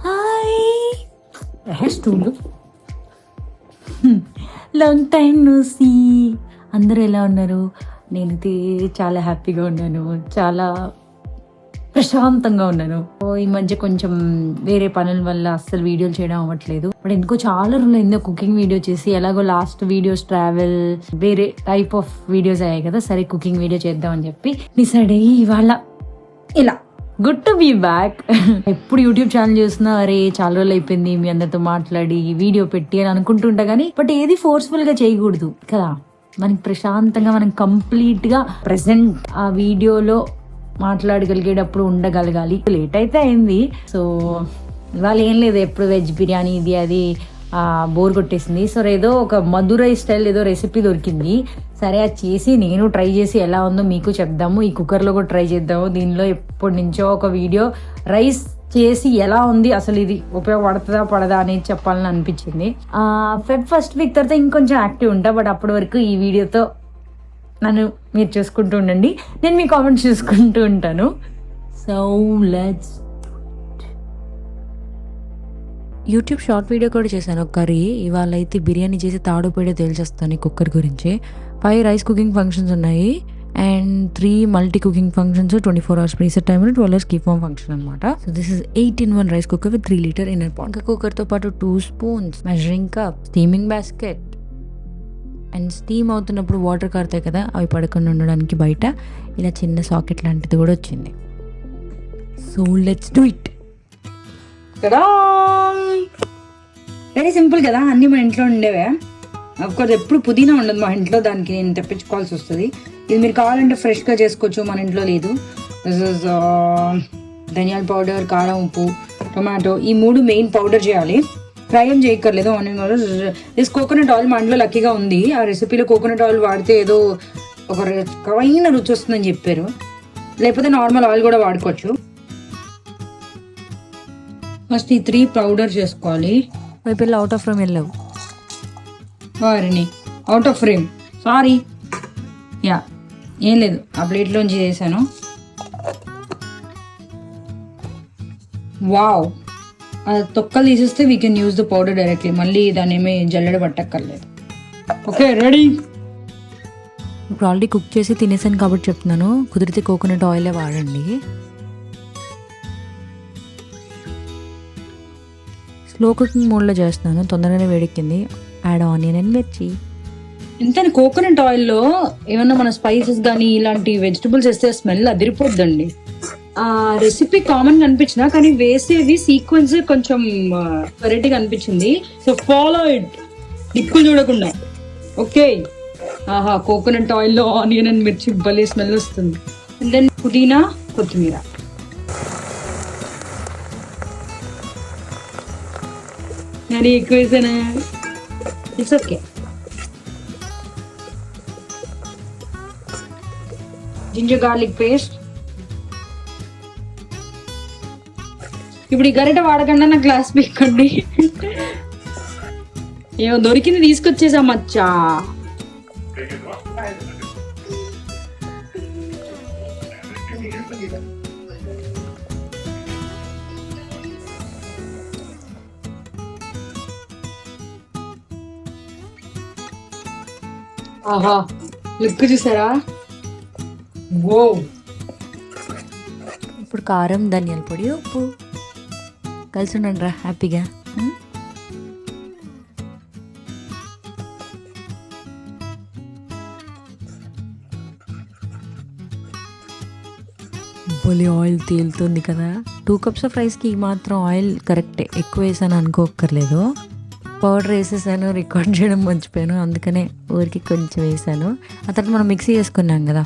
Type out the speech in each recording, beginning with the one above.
Hi స్టూలు long time no see. అందరూ ఎలా ఉన్నారు? నేనైతే చాలా హ్యాపీగా ఉన్నాను, చాలా ప్రశాంతంగా ఉన్నాను. ఈ మధ్య కొంచెం వేరే పనుల వల్ల అస్సలు వీడియోలు చేయడం అవ్వట్లేదు. బట్ ఎందుకో చాలా రోజులు అయిందో కుకింగ్ వీడియో చేసి. ఎలాగో లాస్ట్ వీడియోస్ ట్రావెల్ వేరే టైప్ ఆఫ్ వీడియోస్ అయ్యాయి కదా, సరే కుకింగ్ వీడియో చేద్దామని చెప్పి డిసైడ్ అయ్యి ఇవాళ ఇలా గుడ్ టు బీ బ్యాక్. ఎప్పుడు యూట్యూబ్ ఛానల్ చూస్తున్నా అరే చాలా రోజులు అయిపోయింది మీ అందరితో మాట్లాడి వీడియో పెట్టి అని అనుకుంటుంటా కానీ బట్ ఏది ఫోర్స్ఫుల్ గా చేయకూడదు కదా. మనకి ప్రశాంతంగా మనం కంప్లీట్ గా ప్రెసెంట్ ఆ వీడియోలో మాట్లాడగలిగేటప్పుడు ఉండగలగాలి. లేట్ అయితే అయింది. సో ఇవాళ ఏం లేదు, ఎప్పుడు వెజ్ బిర్యానీ ఇది అది బోర్ కొట్టేసింది. సో ఏదో ఒక మధురై స్టైల్ ఏదో రెసిపీ దొరికింది. సరే అది చేసి నేను ట్రై చేసి ఎలా ఉందో మీకు చెప్దాము. ఈ కుక్కర్లో కూడా ట్రై చేద్దాము. దీనిలో ఎప్పటి నుంచో ఒక వీడియో రైస్ చేసి ఎలా ఉంది, అసలు ఇది ఉపయోగపడుతుందా పడదా అనేది చెప్పాలని అనిపించింది. ఫెబ్ ఫస్ట్ వీక్ తర్వాత ఇంకొంచెం యాక్టివ్ ఉంటా. బట్ అప్పటి వరకు ఈ వీడియోతో నన్ను మీరు చూసుకుంటూ ఉండండి, నేను మీ కామెంట్స్ చూసుకుంటూ ఉంటాను. So let's. YouTube short video కూడా చేశాను ఒక కర్రీ. ఇవాళ అయితే బిర్యానీ చేసి తాడుపేడే తేల్చేస్తాను ఈ కుక్కర్ గురించి. 5 రైస్ కుకింగ్ ఫంక్షన్స్ ఉన్నాయి and 3 multi cooking functions, 24 hours preset time, 12 hours keep home function అనమాట. So this is 8-in-1 rice cooker with 3 liter inner pot. ఇంకా కుక్కర్తో పాటు 2 spoons, measuring cup, steaming basket and steam అవుతున్నప్పుడు water కారుతాయి కదా, అవి పడకుండా ఉండడానికి బయట ఇలా చిన్న సాకెట్ లాంటిది కూడా వచ్చింది. So let's do it. Very simple కదా, అన్నీ మన ఇంట్లో ఉండేవే. అఫ్కోర్స్ ఎప్పుడు పుదీనా ఉండదు మా ఇంట్లో, దానికి నేను తెప్పించుకోవాల్సి వస్తుంది. ఇది మీరు కావాలంటే ఫ్రెష్గా చేసుకోవచ్చు, మన ఇంట్లో లేదు. దిస్ ఇస్ ధనియాల పౌడర్, కారం, ఉప్పు, టొమాటో, ఈ 3 మెయిన్ పౌడర్ చేయాలి. ఫ్రై ఏం చేయక్కర్లేదు. Onion powder, this coconut oil మా ఇంట్లో లక్కీగా ఉంది. ఆ రెసిపీలో కోకోనట్ ఆయిల్ వాడితే ఏదో ఒక రకమైన రుచి వస్తుందని చెప్పారు. లేకపోతే నార్మల్ ఆయిల్ కూడా వాడుకోవచ్చు. ఫస్ట్ ఈ 3 పౌడర్ చేసుకోవాలి. పిల్ల అవుట్ ఆఫ్ ఫ్రేమ్ వెళ్ళావు వారిని out of frame, sorry. Yeah ఏం లేదు, ఆ ప్లేట్లోంచి చేశాను. వావ్, తొక్కలు తీసేస్తే we can use the powder directly. మళ్ళీ దాన్ని ఏమీ జల్లెడ పట్టక్కర్లేదు. Okay ready. ఇప్పుడు ఆల్రెడీ కుక్ చేసి తినేసాను కాబట్టి చెప్తున్నాను, కుదిరితే కోకోనట్ ఆయిలే వాడండి. స్లో కుకింగ్ మోడ్లో చేస్తున్నాను, తొందరగానే వేడెక్కింది. యాడ్ ఆనియన్ అండ్ మిర్చి. ఎంత కోకోనట్ ఆయిల్లో ఏమన్నా మన స్పైసెస్ కానీ ఇలాంటి వెజిటబుల్స్ వేస్తే స్మెల్ అదిరిపోద్దండి. ఆ రెసిపీ కామన్ అనిపించిన కానీ వేసేవి సీక్వెన్స్ కొంచెం వెరైటీగా అనిపించింది. సో ఫాలో ఇట్, దిక్కులు చూడకుండా. ఓకే. ఆహా, కోకోనట్ ఆయిల్లో ఆనియన్ అండ్ మిర్చి భలే స్మెల్ వస్తుంది. అండ్ దెన్ పుదీనా, కొత్తిమీర. మరి ఎక్కువ వేసానా? It's okay. Ginger garlic paste. ఇప్పుడు ఈ గరిట వాడకుండా నా గ్లాస్ పీక్కండి. ఏమో దొరికింది తీసుకొచ్చేసా మచ్చా. ఆహా, లుక్ చూసారా? ఓ. ఇప్పుడు కారం, ధనియాల పొడి, ఉప్పు కలిసి ఉండండి రా హ్యాపీగా. బొలి ఆయిల్ తేలుతుంది కదా. 2 cups ఆఫ్ రైస్కి మాత్రం ఆయిల్ కరెక్టే, ఎక్కువ వేసాను అనుకోక్కర్లేదు. పౌడర్ వేసేసాను, రికార్డ్ చేయడం మర్చిపోయాను, అందుకనే ఊరికి కొంచెం వేసాను. ఆ తర్వాత మనం మిక్సీ చేసుకున్నాం కదా,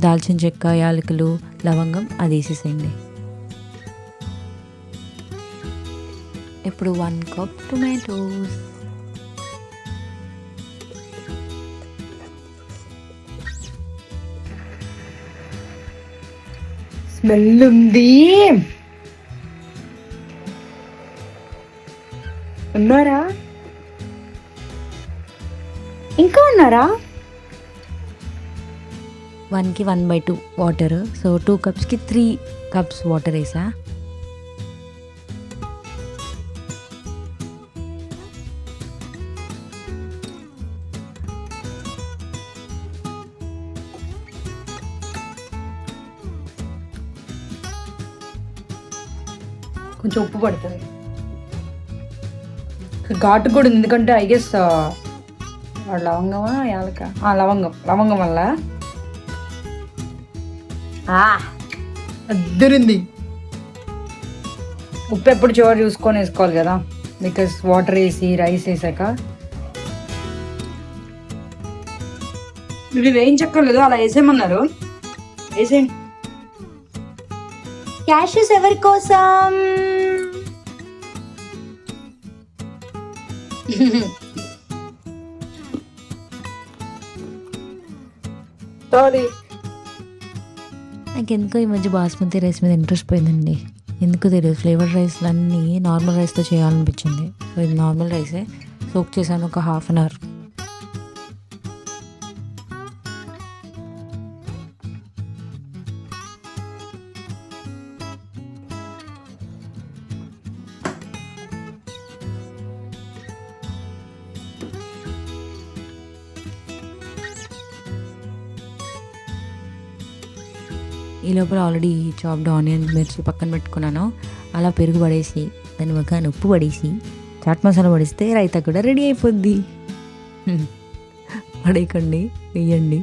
దాల్చిన చెక్క, యాలకులు, లవంగం, అది వేసేసేయండి. ఇప్పుడు 1 cup టొమాటోస్. స్మెల్ ఉంది. ఉన్నారా? ఇంకా ఉన్నారా? 1కి 1/2 వాటర్. సో 2 cupsకి 3 cups వాటర్ వేసా. కొంచెం ఉప్పు పడుతుంది, ఘాటు కూడా ఉంది, ఎందుకంటే ఐ గెస్ లవంగమా యాలక లవంగం వల్ల. అద్దరింది. ఉప్పు ఎప్పుడు చివరి చూసుకొని వేసుకోవాలి కదా, బికాస్ వాటర్ వేసి రైస్ వేసాక. ఇవి వేయించక్కర్లేదు, అలా వేసేయమన్నారు, వేసేయండి. క్యాషెస్ ఎవరి కోసం? సారీ. నాకు ఎందుకో ఈ మధ్య బాస్మతి రైస్ మీద ఇంట్రెస్ట్ పోయిందండి, ఎందుకు తెలియదు. ఫ్లేవర్డ్ రైస్లు అన్నీ నార్మల్ రైస్తో చేయాలనిపించింది. సో ఇది నార్మల్ రైసే, సోక్ చేశాను ఒక హాఫ్ అన్ అవర్. ఈ లోపల ఆల్రెడీ చాప్డ్ ఆనియన్ మిర్చి పక్కన పెట్టుకున్నాను. అలా పెరుగు పడేసి దాని ఒక ఉప్పు పడేసి చాట్ మసాలా పడిస్తే రైతా కూడా రెడీ అయిపోద్ది. పడేయకండి, వేయండి.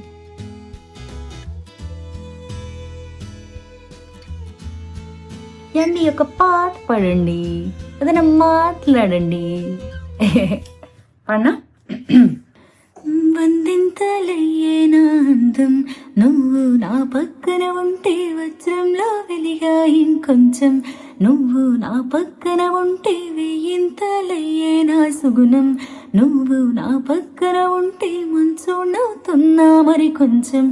అండి ఒక పాట పాడండి, ఏదైనా మాట్లాడండి. పాడనా? వందింతలయ్యేనా అందం, నువ్వు నా పక్కన ఉంటే వజ్రంలో వెలిగా ఇంకొంచెం, నువ్వు నా పక్కన ఉంటే వెయ్యింతలయ్యేనా సుగుణం, నువ్వు నా పక్కన ఉంటే మంచు నవ్వుతున్నా మరి కొంచెం,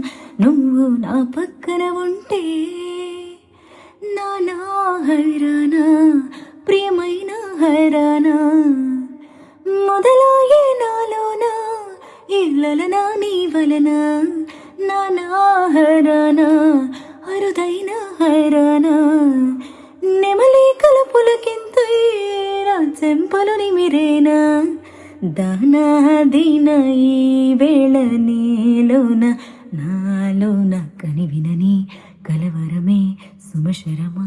నువ్వు నా పక్కన ఉంటే నానా హైరానా ప్రియమైన హైరానా, మొదలాయే నాలోనా ఇళ్ళలనా నీ వలన, నానా హైరానా అరుదైన హైరానా, నెమలి కలుపులకింత నా చెంపలు నిమిరేనా, దానా దీన ఈ వేళ నీలోన నాలోన కనివినని కలవరమే సుమశరమా.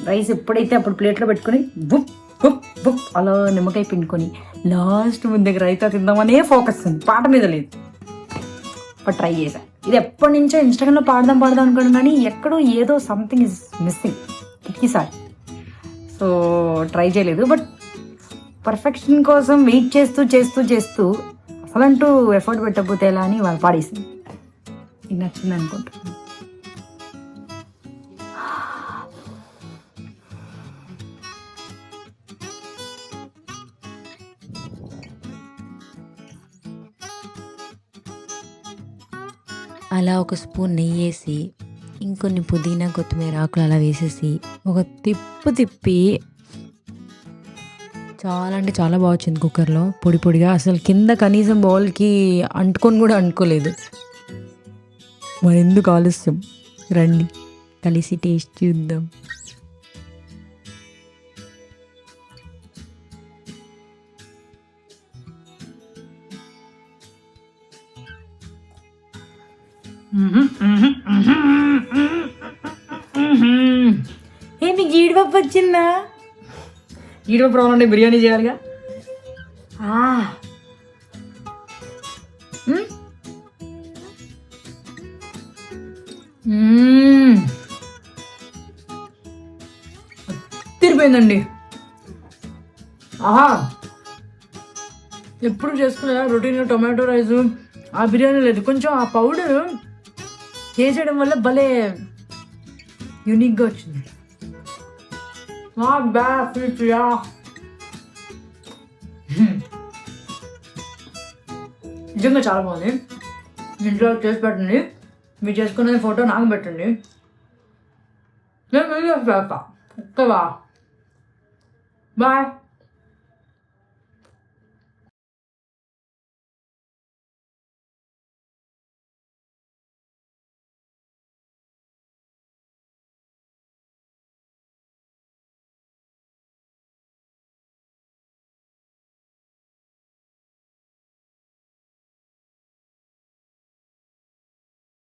రైస్ ఎప్పుడైతే అప్పుడు ప్లేట్లో పెట్టుకొని బుప్ బుప్ బుప్ అలా నిమ్మకాయ పిండుకొని లాస్ట్ ముందు దగ్గర రైతా తిందామనే ఫోకస్ ఉంది, పాట మీద లేదు. బట్ ట్రై చేశా. ఇది ఎప్పటి నుంచో ఇన్స్టాగ్రామ్లో పాడదాం అనుకోండి, కానీ ఎక్కడో ఏదో సంథింగ్ ఇస్ మిస్సింగ్ కిటికీసారి. సో ట్రై చేయలేదు. బట్ పర్ఫెక్షన్ కోసం వెయిట్ చేస్తూ చేస్తూ చేస్తూ అసలంటూ ఎఫర్ట్ పెట్టకపోతే ఎలా అని వాళ్ళు పాడేసింది. ఇది నచ్చింది అనుకుంటున్నాను. అలా ఒక స్పూన్ నెయ్యి వేసి ఇంకొన్ని పుదీనా కొత్తిమీర ఆకులు అలా వేసేసి ఒక తిప్పి చాలా అంటే చాలా బాగా వచ్చింది కుక్కర్లో, పొడి పొడిగా. అసలు కింద కనీసం బౌల్కి అంటుకొని కూడా అంటుకోలేదు. మరి ఎందుకు ఆలస్యం, రండి కలిసి టేస్ట్ చూద్దాం. మీకు జీడిపప్పు వచ్చిందా? జీడిపప్పు రావాలంటే బిర్యానీ చేయాలిగా. తిరిపోయిందండి. ఎప్పుడు చేసుకునే రొటీన్ టొమాటో రైస్ ఆ బిర్యానీ లేదు, కొంచెం ఆ పౌడర్ చేసేయడం వల్ల భలే యూనిక్గా వచ్చింది. నిజంగా చాలా బాగుంది. ఇంట్లో చేసి పెట్టండి, మీరు చేసుకునే ఫోటో నాకు పెట్టండి, నేను వీడియోస్ పెడతా. ఓకేవా? బాయ్.